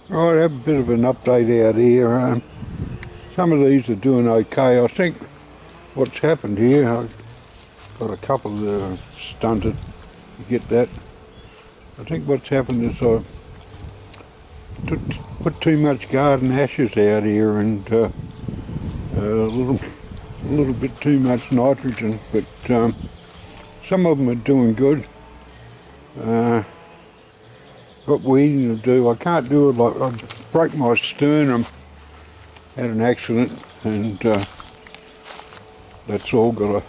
Right, I have a bit of an update out here. Some of these are doing okay. I think what's happened here, I've got a couple that are stunted. You get that? I think what's happened is I put too much garden ashes out here and a little bit too much nitrogen, but some of them are doing good. Got weeding to do. I can't do it like I broke my sternum, had an accident, and that's all. I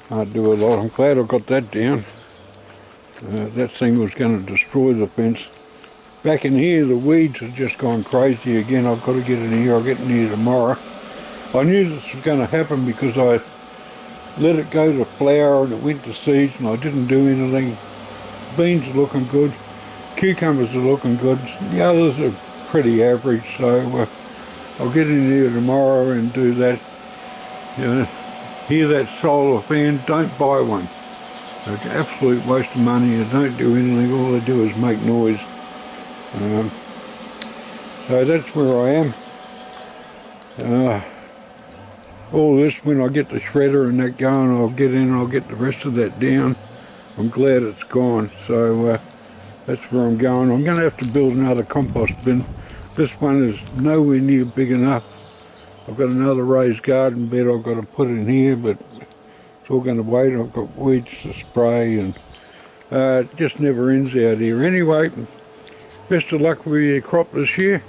can't do a lot. I'm glad I got that down. That thing was going to destroy the fence. Back in here, the weeds have just gone crazy again. I've got to get in here. I'll get in here tomorrow. I knew this was going to happen because I let it go to flower and it went to seeds and I didn't do anything. Beans are looking good. Cucumbers are looking good. The others are pretty average, so I'll get in here tomorrow and do that. Hear that solar fan? Don't buy one. It's an absolute waste of money. They don't do anything. All they do is make noise. So that's where I am. All this, when I get the shredder and that going, I'll get in and I'll get the rest of that down. I'm glad it's gone. So that's where I'm going. I'm going to have to build another compost bin. This one is nowhere near big enough. I've got another raised garden bed I've got to put in here, but it's all going to wait. I've got weeds to spray and it just never ends out here. Anyway, best of luck with your crop this year.